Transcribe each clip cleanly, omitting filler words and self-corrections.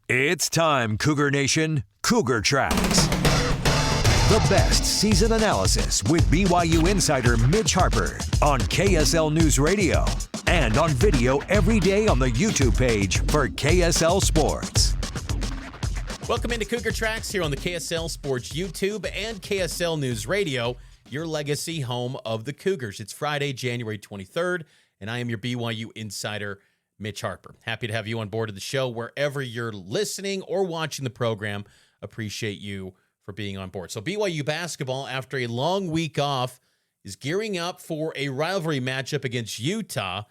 It's time, Cougar Nation. Cougar Tracks. The best season analysis with BYU insider Mitch Harper on KSL NewsRadio and on video every day on the YouTube page for KSL Sports. Welcome into Cougar Tracks here on the KSL Sports YouTube and KSL NewsRadio, your legacy home of the Cougars. It's Friday, January 23rd, and I am your BYU insider, Mitch Harper. Happy to have you on board of the show wherever you're listening or watching the program. Appreciate you for being on board. So BYU basketball, after a long week off, is gearing up for a rivalry matchup against Utah,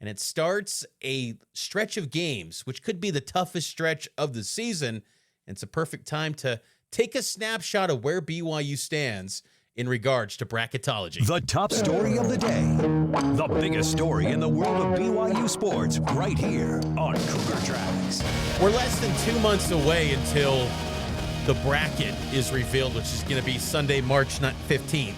and it starts a stretch of games, which could be the toughest stretch of the season, and it's a perfect time to take a snapshot of where BYU stands in regards to bracketology. The top story of the day. The biggest story in the world of BYU sports right here on Cougar Tracks. We're less than 2 months away until the bracket is revealed, which is going to be Sunday, March 15th.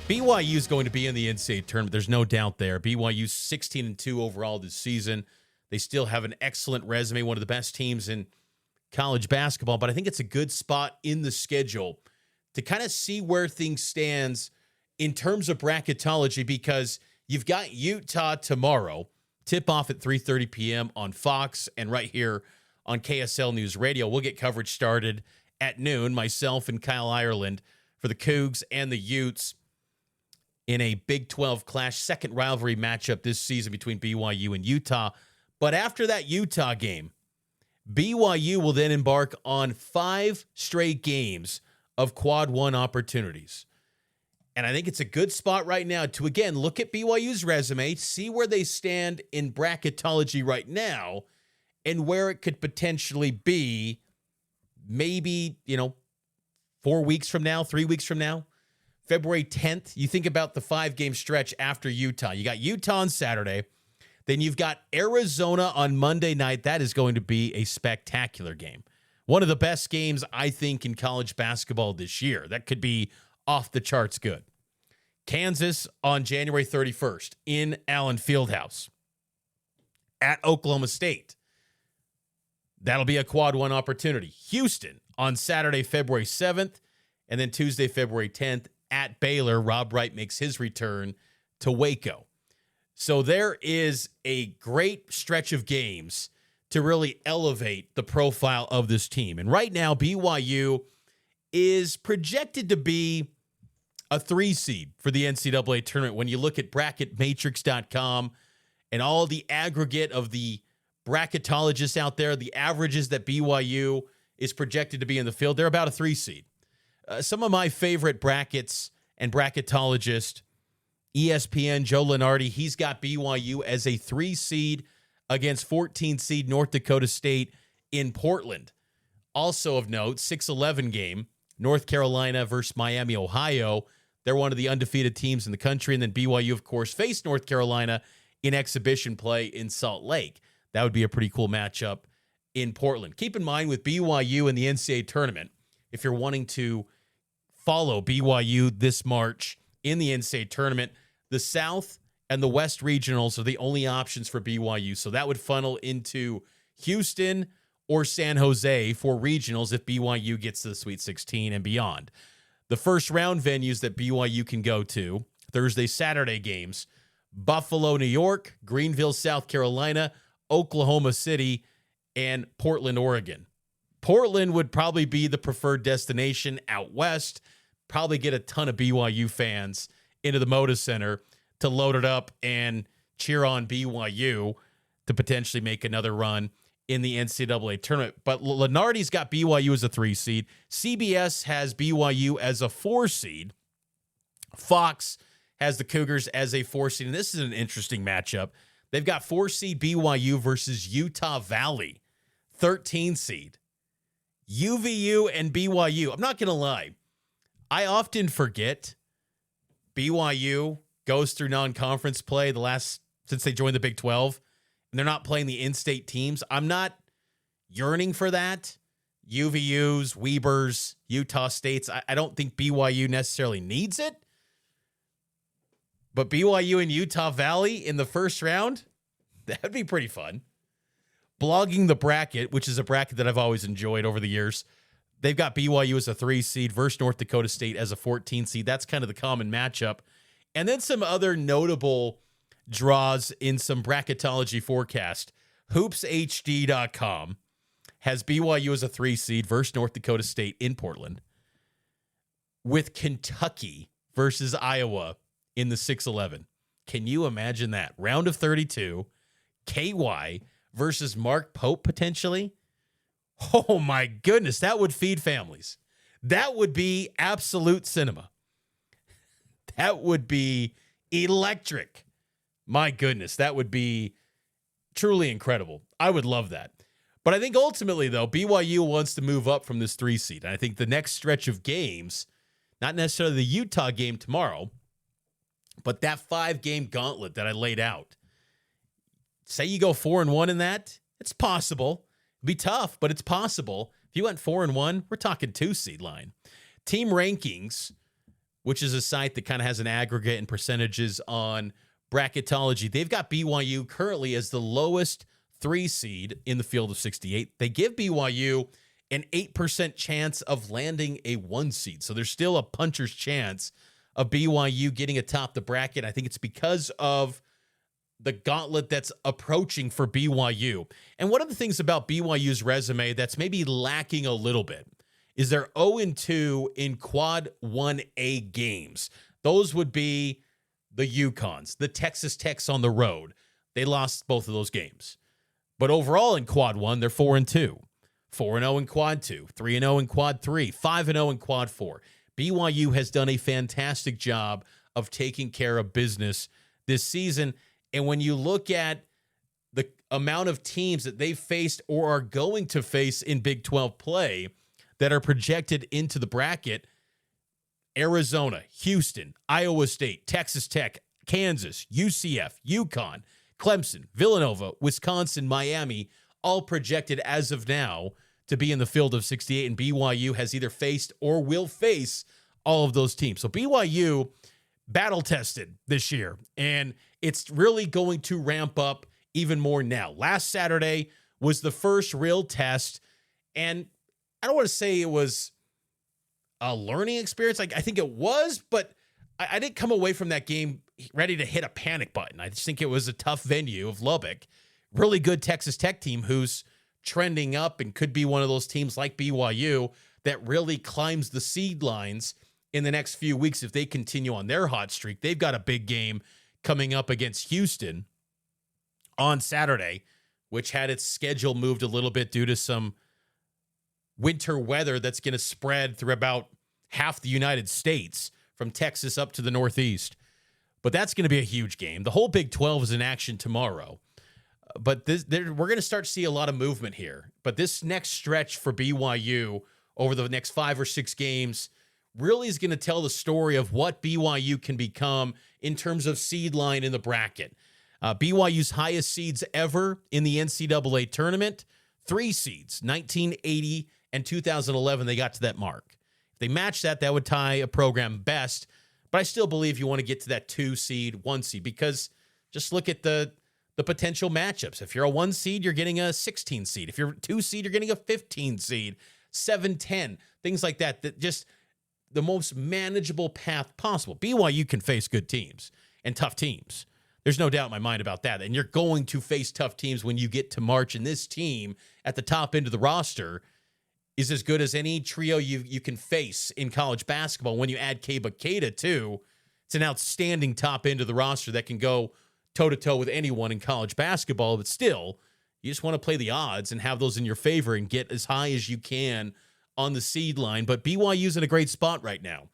BYU is going to be in the NCAA tournament. There's no doubt there. BYU's 16-2 overall this season. They still have an excellent resume, one of the best teams in college basketball, but I think it's a good spot in the schedule to kind of see where things stands in terms of bracketology, because you've got Utah tomorrow, tip off at 3:30 p.m. on Fox and right here on KSL NewsRadio. We'll get coverage started at noon, myself and Kyle Ireland for the Cougs and the Utes in a Big 12 clash, second rivalry matchup this season between BYU and Utah. But after that Utah game, BYU will then embark on 5 straight games of Quad 1 opportunities. And I think it's a good spot right now to, again, look at BYU's resume, see where they stand in bracketology right now, and where it could potentially be maybe, 4 weeks from now, 3 weeks from now. February 10th, you think about the 5-game stretch after Utah. You got Utah on Saturday. Then you've got Arizona on Monday night. That is going to be a spectacular game. One of the best games, I think, in college basketball this year. That could be off the charts good. Kansas on January 31st in Allen Fieldhouse at Oklahoma State. That'll be a Quad 1 opportunity. Houston on Saturday, February 7th, and then Tuesday, February 10th at Baylor. Rob Wright makes his return to Waco. So there is a great stretch of games to really elevate the profile of this team. And right now, BYU is projected to be a 3 seed for the NCAA tournament. When you look at bracketmatrix.com and all the aggregate of the bracketologists out there, the averages that BYU is projected to be in the field, they're about a 3 seed. Some of my favorite brackets and bracketologists, ESPN, Joe Lunardi, he's got BYU as a 3 seed against 14 seed North Dakota State in Portland. Also of note, 6-11 game, North Carolina versus Miami, Ohio. They're one of the undefeated teams in the country. And then BYU, of course, faced North Carolina in exhibition play in Salt Lake. That would be a pretty cool matchup in Portland. Keep in mind with BYU in the NCAA tournament, if you're wanting to follow BYU this March in the NCAA tournament, the South and the West regionals are the only options for BYU. So that would funnel into Houston or San Jose for regionals if BYU gets to the Sweet 16 and beyond. The first round venues that BYU can go to, Thursday, Saturday games, Buffalo, New York, Greenville, South Carolina, Oklahoma City, and Portland, Oregon. Portland would probably be the preferred destination out west, probably get a ton of BYU fans into the Moda Center to load it up and cheer on BYU to potentially make another run in the NCAA tournament. But Lunardi's got BYU as a 3 seed. CBS has BYU as a 4 seed. Fox has the Cougars as a 4 seed. And this is an interesting matchup. They've got 4 seed BYU versus Utah Valley, 13 seed. UVU and BYU. I'm not going to lie. I often forget BYU goes through non-conference play since they joined the Big 12, and they're not playing the in-state teams. I'm not yearning for that. UVUs, Weber's, Utah States. I don't think BYU necessarily needs it. But BYU and Utah Valley in the first round, that would be pretty fun. Blogging the Bracket, which is a bracket that I've always enjoyed over the years. They've got BYU as a 3 seed versus North Dakota State as a 14 seed. That's kind of the common matchup. And then some other notable draws in some bracketology forecast. HoopsHD.com has BYU as a 3 seed versus North Dakota State in Portland, with Kentucky versus Iowa in the 6-11. Can you imagine that? Round of 32, KY versus Mark Pope potentially. Oh my goodness, that would feed families. That would be absolute cinema. That would be electric. My goodness, that would be truly incredible. I would love that. But I think ultimately, though, BYU wants to move up from this 3 seed. And I think the next stretch of games, not necessarily the Utah game tomorrow, but that 5-game gauntlet that I laid out. Say you go 4-1 in that, it's possible. It'd be tough, but it's possible. If you went 4-1, we're talking 2 seed line. Team Rankings, which is a site that kind of has an aggregate and percentages on Bracketology, they've got BYU currently as the lowest 3 seed in the field of 68. They give BYU an 8% chance of landing a 1 seed. So there's still a puncher's chance of BYU getting atop the bracket. I think it's because of the gauntlet that's approaching for BYU. And one of the things about BYU's resume that's maybe lacking a little bit is they're 0-2 in Quad 1A games. Those would be the UConns, the Texas Techs on the road. They lost both of those games. But overall in Quad 1, they're 4-2. 4-0 in Quad 2, 3-0 in Quad 3, 5-0 in Quad 4. BYU has done a fantastic job of taking care of business this season. And when you look at the amount of teams that they've faced or are going to face in Big 12 play that are projected into the bracket, Arizona, Houston, Iowa State, Texas Tech, Kansas, UCF, UConn, Clemson, Villanova, Wisconsin, Miami, all projected as of now to be in the field of 68, and BYU has either faced or will face all of those teams. So BYU battle-tested this year, and it's really going to ramp up even more now. Last Saturday was the first real test, and I don't want to say it was a learning experience. I think it was, but I didn't come away from that game ready to hit a panic button. I just think it was a tough venue of Lubbock. Really good Texas Tech team who's trending up and could be one of those teams like BYU that really climbs the seed lines in the next few weeks if they continue on their hot streak. They've got a big game coming up against Houston on Saturday, which had its schedule moved a little bit due to some winter weather that's going to spread through about half the United States from Texas up to the Northeast. But that's going to be a huge game. The whole Big 12 is in action tomorrow. But we're going to start to see a lot of movement here. But this next stretch for BYU over the next 5 or 6 games really is going to tell the story of what BYU can become in terms of seed line in the bracket. BYU's highest seeds ever in the NCAA tournament, 3 seeds, 1980 and 2011, they got to that mark. If they match that, that would tie a program best. But I still believe you want to get to that 2 seed, 1 seed, because just look at the potential matchups. If you're a 1 seed, you're getting a 16 seed. If you're a 2 seed, you're getting a 15 seed, 7-10, things like that. That just the most manageable path possible. BYU can face good teams and tough teams. There's no doubt in my mind about that. And you're going to face tough teams when you get to March. And this team at the top end of the roster is as good as any trio you can face in college basketball. When you add Keba Keita too, it's an outstanding top end of the roster that can go toe-to-toe with anyone in college basketball. But still, you just want to play the odds and have those in your favor and get as high as you can on the seed line. But BYU's in a great spot right now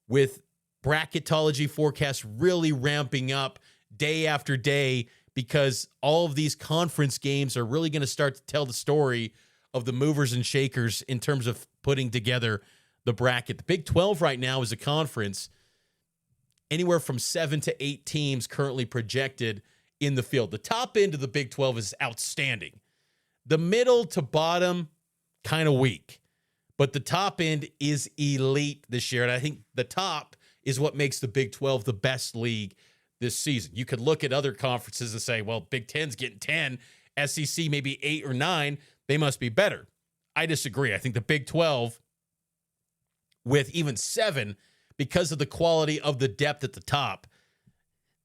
with bracketology forecasts really ramping up day after day, because all of these conference games are really going to start to tell the story of the movers and shakers in terms of putting together the bracket. The Big 12 right now is a conference anywhere from 7 to 8 teams currently projected in the field. The top end of the Big 12 is outstanding. The middle to bottom, kind of weak. But the top end is elite this year. And I think the top is what makes the Big 12 the best league this season. You could look at other conferences and say, well, Big 10's getting 10, SEC maybe 8 or 9, they must be better. I disagree. I think the Big 12 with even 7, because of the quality of the depth at the top,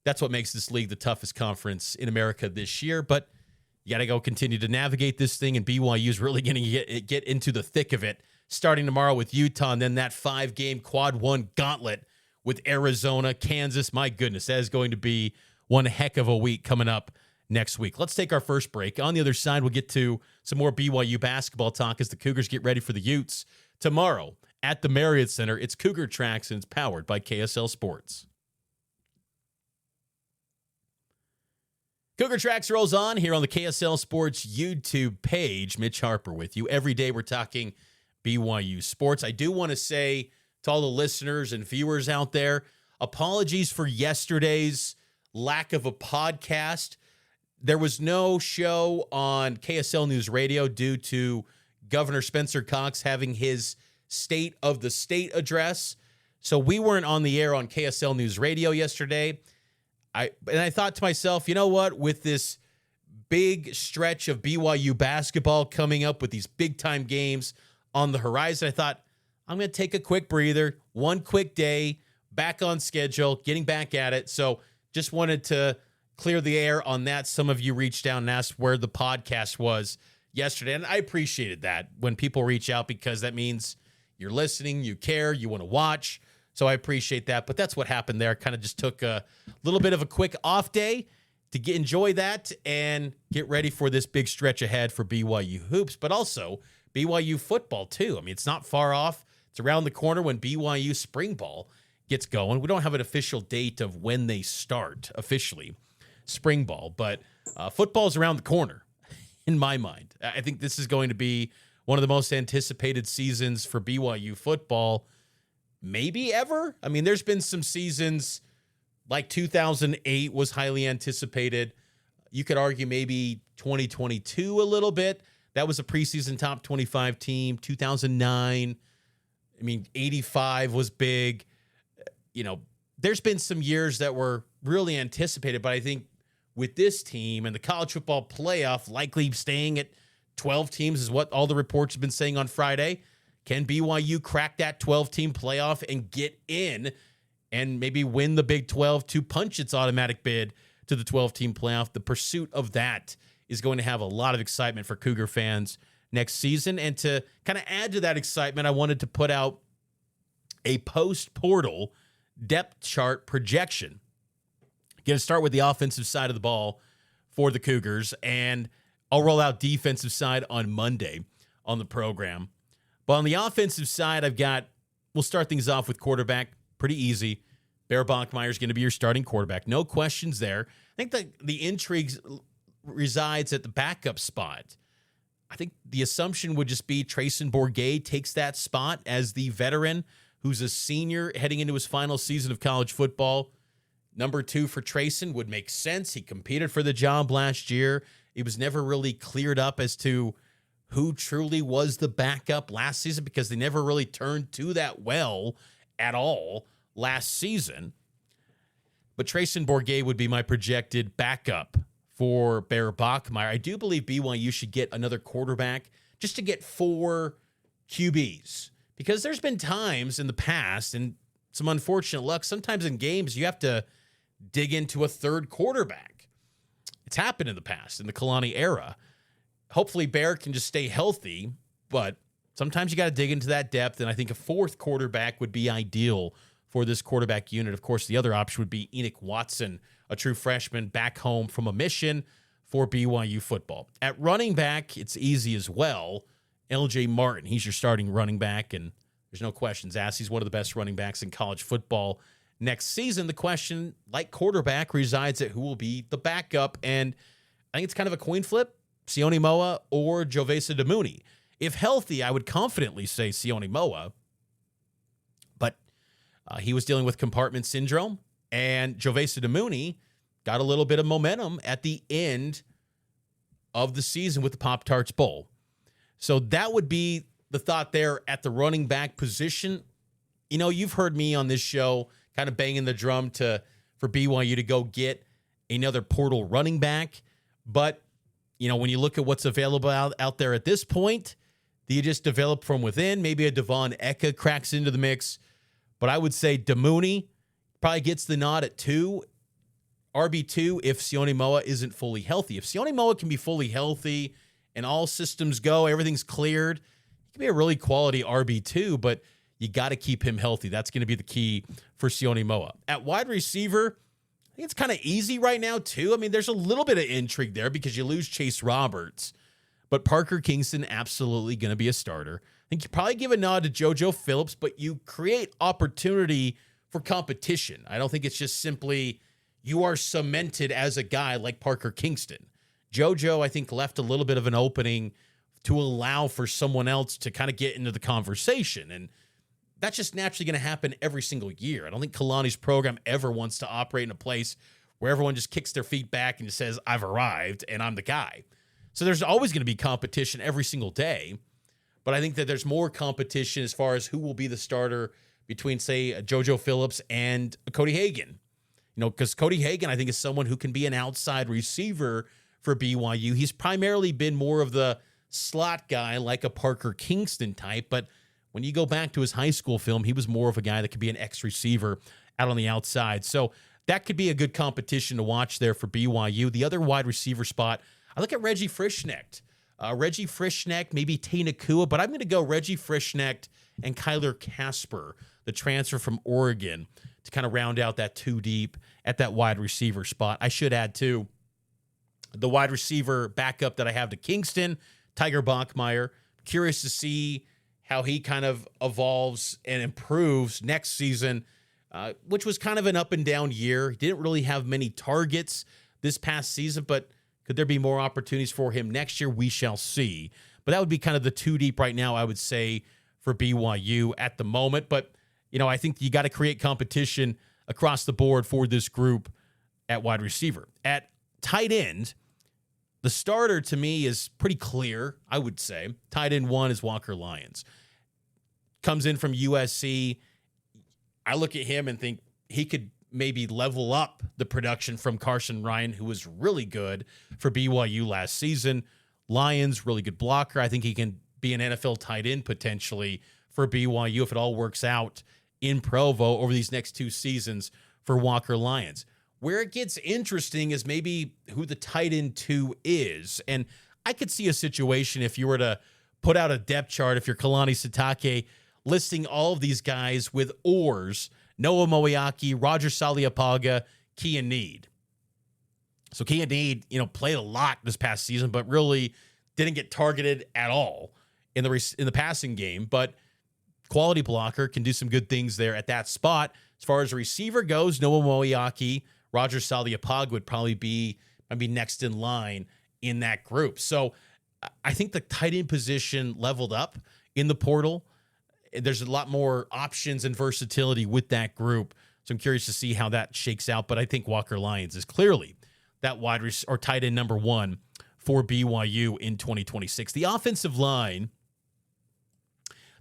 that's what makes this league the toughest conference in America this year. But you got to go continue to navigate this thing, and BYU is really going to get into the thick of it starting tomorrow with Utah, and then that 5-game quad 1 gauntlet with Arizona, Kansas. My goodness, that is going to be one heck of a week coming up next week. Let's take our first break. On the other side, we'll get to some more BYU basketball talk as the Cougars get ready for the Utes tomorrow at the Marriott Center. It's Cougar Tracks, and it's powered by KSL Sports. Cougar Tracks rolls on here on the KSL Sports YouTube page. Mitch Harper with you. Every day we're talking BYU sports. I do want to say to all the listeners and viewers out there, apologies for yesterday's lack of a podcast. There was no show on KSL NewsRadio due to Governor Spencer Cox having his State of the State address. So we weren't on the air on KSL NewsRadio yesterday. I thought to myself, you know what? With this big stretch of BYU basketball coming up with these big-time games on the horizon, I thought, I'm going to take a quick breather, one quick day, back on schedule, getting back at it. So just wanted to clear the air on that. Some of you reached out and asked where the podcast was yesterday, and I appreciated that when people reach out, because that means you're listening, you care, you want to watch. So I appreciate that. But that's what happened there. Kind of just took a little bit of a quick off day to enjoy that and get ready for this big stretch ahead for BYU hoops, but also BYU football too. I mean, it's not far off. It's around the corner when BYU spring ball gets going. We don't have an official date of when they start officially spring ball, but football is around the corner in my mind. I think this is going to be one of the most anticipated seasons for BYU football maybe ever. I mean, there's been some seasons like 2008 was highly anticipated. You could argue maybe 2022 a little bit. That was a preseason top 25 team. 2009, I mean, 85 was big. You know, there's been some years that were really anticipated, but I think with this team and the college football playoff likely staying at 12 teams is what all the reports have been saying on Friday. Can BYU crack that 12-team playoff and get in and maybe win the Big 12 to punch its automatic bid to the 12-team playoff? The pursuit of that is going to have a lot of excitement for Cougar fans next season. And to kind of add to that excitement, I wanted to put out a post-portal depth chart projection. Going to start with the offensive side of the ball for the Cougars, and I'll roll out defensive side on Monday on the program. But on the offensive side, we'll start things off with quarterback. Pretty easy. Bear Bachmeier is going to be your starting quarterback. No questions there. I think the intrigue resides at the backup spot. I think the assumption would just be Trayson Bourguet takes that spot as the veteran who's a senior heading into his final season of college football. Number 2 for Trayson would make sense. He competed for the job last year. It was never really cleared up as to who truly was the backup last season, because they never really turned to that well at all last season. But Trayson Bourguet would be my projected backup for Bear Bachmeier. I do believe BYU should get another quarterback just to get 4 QBs, because there's been times in the past, and some unfortunate luck, sometimes in games you have to dig into a third quarterback. It's happened in the past, in the Kalani era. Hopefully Bear can just stay healthy, but sometimes you got to dig into that depth, and I think a 4th quarterback would be ideal for this quarterback unit. Of course, the other option would be Enoch Watson, a true freshman back home from a mission for BYU football. At running back, it's easy as well. LJ Martin, he's your starting running back, and there's no questions asked. He's one of the best running backs in college football next season. The question, like quarterback, resides at who will be the backup, and I think it's kind of a coin flip. Sione Moa or Jovesa Damuni. If healthy, I would confidently say Sione Moa, but he was dealing with compartment syndrome, and Jovesa Damuni got a little bit of momentum at the end of the season with the Pop-Tarts Bowl. So that would be the thought there at the running back position. You know, you've heard me on this show kind of banging the drum for BYU to go get another portal running back, but when you look at what's available out there at this point, do you just develop from within? Maybe a Devon Eka cracks into the mix. But I would say Damouni probably gets the nod at 2, RB2 if Sione Moa isn't fully healthy. If Sione Moa can be fully healthy and all systems go, everything's cleared, he can be a really quality RB2, but you got to keep him healthy. That's going to be the key for Sione Moa. At wide receiver, I think it's kind of easy right now, too. I mean, there's a little bit of intrigue there because you lose Chase Roberts. But Parker Kingston, absolutely going to be a starter. I think you probably give a nod to JoJo Phillips, but you create opportunity for competition. I don't think it's just simply you are cemented as a guy like Parker Kingston. JoJo, I think, left a little bit of an opening to allow for someone else to kind of get into the conversation. And that's just naturally going to happen every single year. I don't think Kalani's program ever wants to operate in a place where everyone just kicks their feet back and just says, I've arrived and I'm the guy. So there's always going to be competition every single day. But I think that there's more competition as far as who will be the starter between, say, JoJo Phillips and Cody Hagan. Because Cody Hagan, I think, is someone who can be an outside receiver for BYU. He's primarily been more of the slot guy like a Parker Kingston type. But when you go back to his high school film, he was more of a guy that could be an receiver out on the outside. So that could be a good competition to watch there for BYU. The other wide receiver spot, I look at Reggie Frischknecht. Reggie Frischknecht, maybe Tay Nakua, but I'm going to go Reggie Frischknecht and Kyler Casper, the transfer from Oregon, to kind of round out that 2 deep at that wide receiver spot. I should add, too, the wide receiver backup that I have to Kingston, Tiger Bachmeier. Curious to see how he kind of evolves and improves next season, which was kind of an up and down year. He didn't really have many targets this past season, but could there be more opportunities for him next year? We shall see. But that would be kind of the 2 deep right now, I would say, for BYU at the moment. But, I think you got to create competition across the board for this group at wide receiver. At tight end, the starter to me is pretty clear, I would say. Tight end 1 is Walker Lyons. Comes in from USC. I look at him and think he could maybe level up the production from Carson Ryan, who was really good for BYU last season. Lyons, really good blocker. I think he can be an NFL tight end potentially for BYU if it all works out in Provo over these next 2 seasons for Walker Lyons. Where it gets interesting is maybe who the tight end 2 is. And I could see a situation if you were to put out a depth chart, if you're Kalani Sitake, listing all of these guys with oars: Noah Moeaki, Roger Saliapaga, Kean Need. So Kean Need, played a lot this past season, but really didn't get targeted at all in the passing game. But quality blocker, can do some good things there at that spot. As far as a receiver goes, Noah Moeaki, Roger Saliapaga would probably be next in line in that group. So I think the tight end position leveled up in the portal. There's a lot more options and versatility with that group. So I'm curious to see how that shakes out. But I think Walker Lyons is clearly that tight end number 1 for BYU in 2026. The offensive line,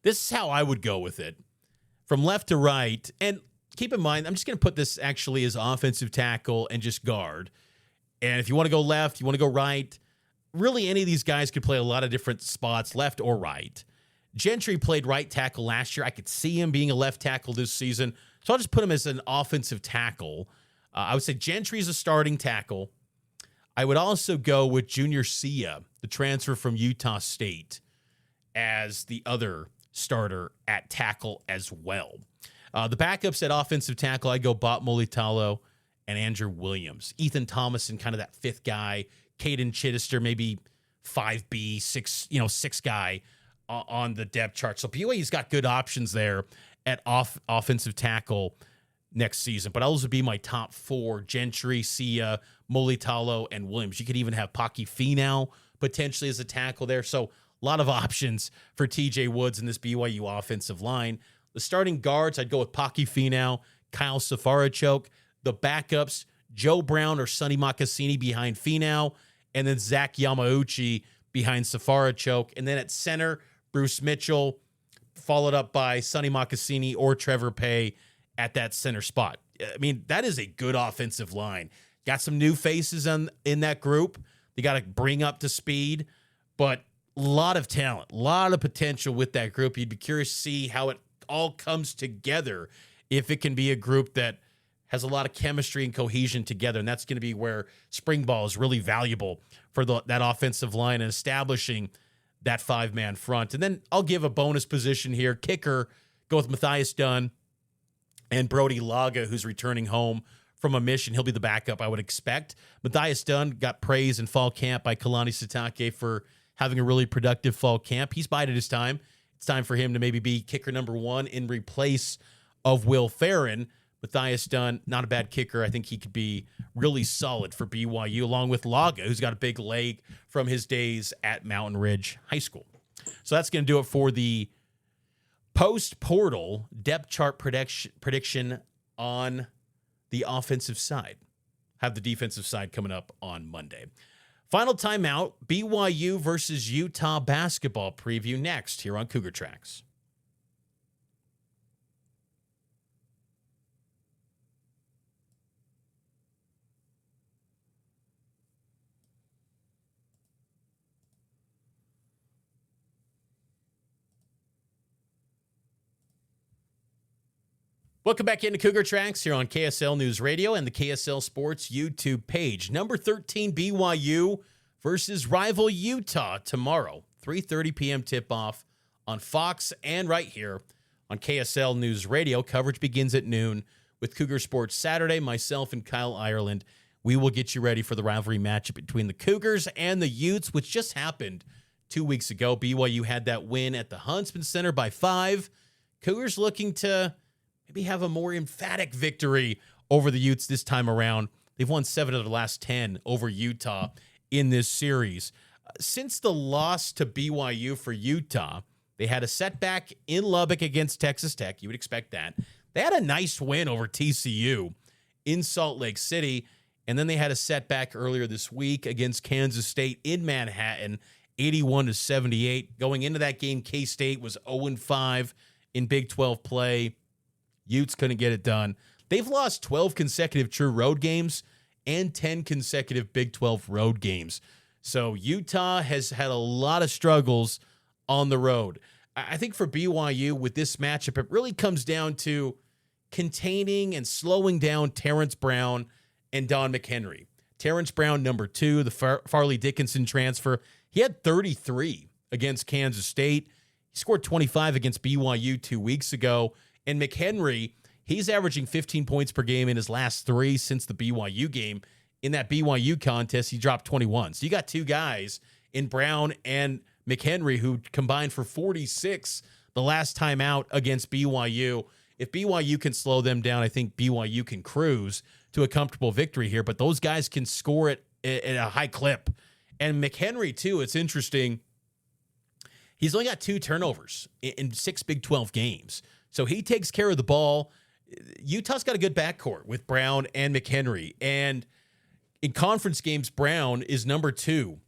this is how I would go with it. From left to right, and keep in mind, I'm just going to put this actually as offensive tackle and just guard. And if you want to go left, you want to go right, really any of these guys could play a lot of different spots, left or right. Gentry played right tackle last year. I could see him being a left tackle this season. So I'll just put him as an offensive tackle. I would say Gentry is a starting tackle. I would also go with Junior Sia, the transfer from Utah State, as the other starter at tackle as well. The backups at offensive tackle, I go Bot Molitalo and Andrew Williams. Ethan Thomason, kind of that 5th guy. Caden Chittister, maybe 5B, 6 guy on the depth chart. So BYU's got good options there at offensive tackle next season. But those would be my top 4: Gentry, Sia, Molitalo, and Williams. You could even have Paki Finau potentially as a tackle there. So a lot of options for TJ Woods in this BYU offensive line. The starting guards, I'd go with Paki Finau, Kyle Safarachok. The backups, Joe Brown or Sonny Makassini behind Finau, and then Zach Yamauchi behind Safarachok. And then at center, Bruce Mitchell, followed up by Sonny Makassini or Trevor Pay at that center spot. I mean, that is a good offensive line. Got some new faces in that group. they got to bring up to speed, but a lot of talent, a lot of potential with that group. You'd be curious to see how it all comes together, if it can be a group that has a lot of chemistry and cohesion together. And that's going to be where spring ball is really valuable for that offensive line and establishing that 5-man front. And then I'll give a bonus position here. Kicker, go with Matthias Dunn and Brody Laga, who's returning home from a mission. He'll be the backup, I would expect. Matthias Dunn got praise in fall camp by Kalani Sitake for having a really productive fall camp. He's bided his time. It's time for him to maybe be kicker number 1 in replace of Will Farron. Matthias Dunn, not a bad kicker. I think he could be really solid for BYU, along with Laga, who's got a big leg from his days at Mountain Ridge High School. So that's going to do it for the post-portal depth chart prediction on the offensive side. Have the defensive side coming up on Monday. Final timeout, BYU versus Utah basketball preview next here on Cougar Tracks. Welcome back into Cougar Tracks here on KSL News Radio and the KSL Sports YouTube page. Number 13 BYU versus rival Utah tomorrow, 3:30 p.m. tip-off on Fox and right here on KSL News Radio. Coverage begins at noon with Cougar Sports Saturday. Myself and Kyle Ireland, we will get you ready for the rivalry matchup between the Cougars and the Utes, which just happened 2 weeks ago. BYU had that win at the Huntsman Center by 5. Cougars looking to maybe have a more emphatic victory over the Utes this time around. They've won 7 of the last 10 over Utah in this series. Since the loss to BYU for Utah, they had a setback in Lubbock against Texas Tech. You would expect that. They had a nice win over TCU in Salt Lake City, and then they had a setback earlier this week against Kansas State in Manhattan, 81-78. Going into that game, K-State was 0-5 in Big 12 play. Utes couldn't get it done. They've lost 12 consecutive true road games and 10 consecutive Big 12 road games. So Utah has had a lot of struggles on the road. I think for BYU with this matchup, it really comes down to containing and slowing down Terrence Brown and Don McHenry. Terrence Brown, number 2, the Farley Dickinson transfer. He had 33 against Kansas State. He scored 25 against BYU 2 weeks ago. And McHenry, he's averaging 15 points per game in his last 3 since the BYU game. In that BYU contest, he dropped 21. So you got 2 guys in Brown and McHenry who combined for 46 the last time out against BYU. If BYU can slow them down, I think BYU can cruise to a comfortable victory here. But those guys can score it at a high clip. And McHenry, too, it's interesting. He's only got 2 turnovers in 6 Big 12 games. So he takes care of the ball. Utah's got a good backcourt with Brown and McHenry. And in conference games, Brown is number 2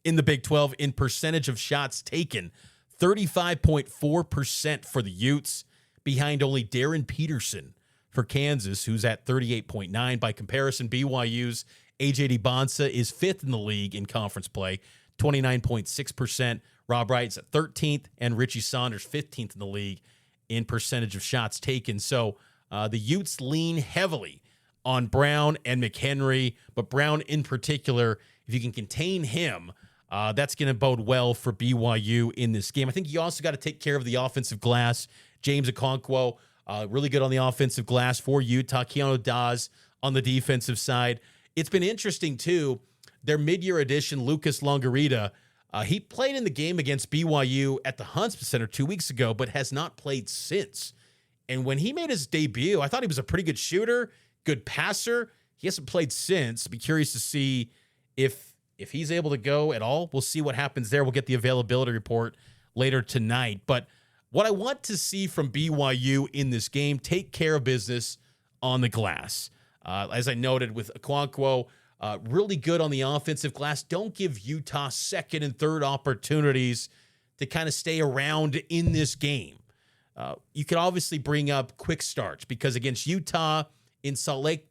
in the Big 12 in percentage of shots taken. 35.4% for the Utes, behind only Darren Peterson for Kansas, who's at 38.9. By comparison, BYU's A.J. DiBonsa is 5th in the league in conference play, 29.6%. Rob Wright's at 13th, and Richie Saunders 15th in the league in percentage of shots taken. So the Utes lean heavily on Brown and McHenry, but Brown in particular, if you can contain him, that's going to bode well for BYU in this game. I think you also got to take care of the offensive glass. James Okonkwo, really good on the offensive glass for Utah. Keanu Dawes on the defensive side. It's been interesting, too. Their mid-year addition, Lucas Longarita, he played in the game against BYU at the Huntsman Center 2 weeks ago, but has not played since. And when he made his debut, I thought he was a pretty good shooter, good passer. He hasn't played since. Be curious to see if he's able to go at all. We'll see what happens there. We'll get the availability report later tonight. But what I want to see from BYU in this game, take care of business on the glass. As I noted with Okonkwo, really good on the offensive glass. Don't give Utah second and third opportunities to kind of stay around in this game. You can obviously bring up quick starts because against Utah in Salt Lake,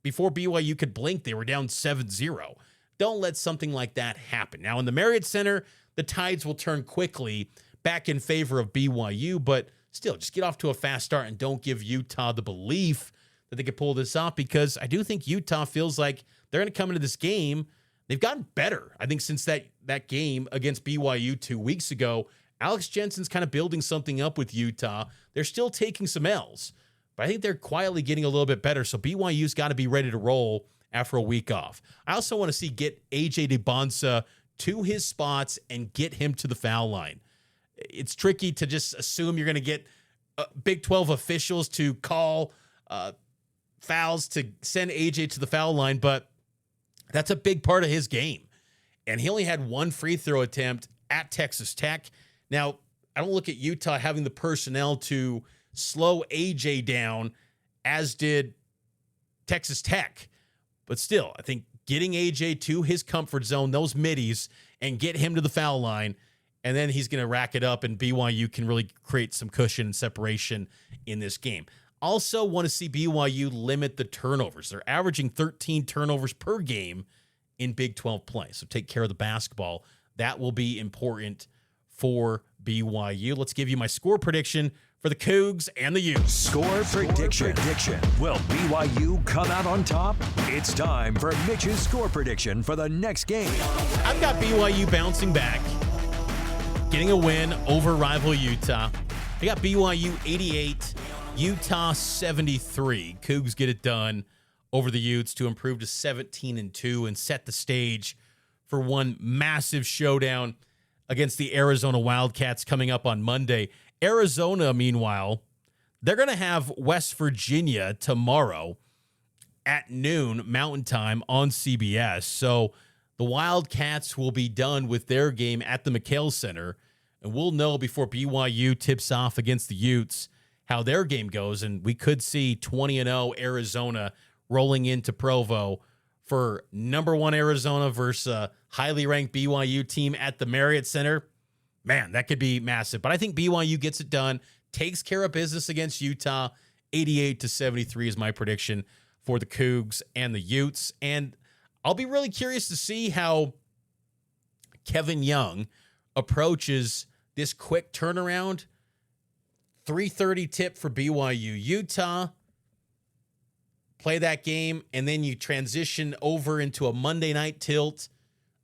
before BYU could blink, they were down 7-0. Don't let something like that happen. Now, in the Marriott Center, the tides will turn quickly back in favor of BYU, but still, just get off to a fast start and don't give Utah the belief that they could pull this off, because I do think Utah feels like they're going to come into this game. They've gotten better, I think, since that game against BYU 2 weeks ago. Alex Jensen's kind of building something up with Utah. They're still taking some L's, but I think they're quietly getting a little bit better, so BYU's got to be ready to roll after a week off. I also want to see get A.J. DeBonsa to his spots and get him to the foul line. It's tricky to just assume you're going to get Big 12 officials to call fouls to send AJ to the foul line, but that's a big part of his game. And he only had one free throw attempt at Texas Tech. Now, I don't look at Utah having the personnel to slow AJ down, as did Texas Tech. But still, I think getting AJ to his comfort zone, those middies, and get him to the foul line, and then he's going to rack it up, and BYU can really create some cushion and separation in this game. Also want to see BYU limit the turnovers. They're averaging 13 turnovers per game in Big 12 play. So take care of the basketball. That will be important for BYU. Let's give you my score prediction for the Cougs and the Utes. Score prediction. Will BYU come out on top? It's time for Mitch's score prediction for the next game. I've got BYU bouncing back, getting a win over rival Utah. I got BYU 88, Utah 73. Cougs get it done over the Utes to improve to 17-2 and set the stage for one massive showdown against the Arizona Wildcats coming up on Monday. Arizona, meanwhile, they're going to have West Virginia tomorrow at noon Mountain Time on CBS. So the Wildcats will be done with their game at the McHale Center, and we'll know before BYU tips off against the Utes how their game goes, and we could see 20-0 Arizona rolling into Provo for number one Arizona versus a highly ranked BYU team at the Marriott Center. Man, that could be massive. But I think BYU gets it done, takes care of business against Utah. 88-73 is my prediction for the Cougs and the Utes. And I'll be really curious to see how Kevin Young approaches this quick turnaround. 3:30 tip for BYU. Utah, play that game, and then you transition over into a Monday night tilt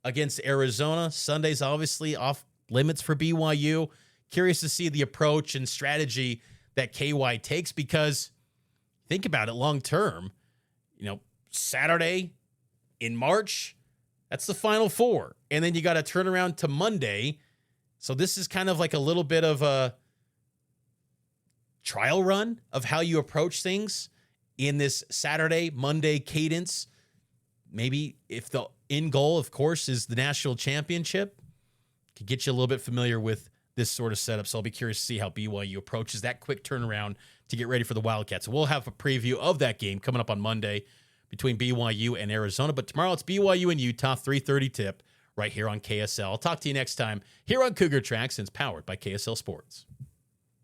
against Arizona. Sunday's obviously off limits for BYU. Curious to see the approach and strategy that KY takes, because think about it long term. Saturday in March, that's the Final Four. And then you got to turn around to Monday. So this is kind of like a little bit of a trial run of how you approach things in this Saturday, Monday cadence. Maybe if the end goal, of course, is the national championship, could get you a little bit familiar with this sort of setup. So I'll be curious to see how BYU approaches that quick turnaround to get ready for the Wildcats. We'll have a preview of that game coming up on Monday between BYU and Arizona. But tomorrow it's BYU and Utah, 3:30 tip right here on KSL. I'll talk to you next time here on Cougar Tracks, and it's powered by KSL Sports.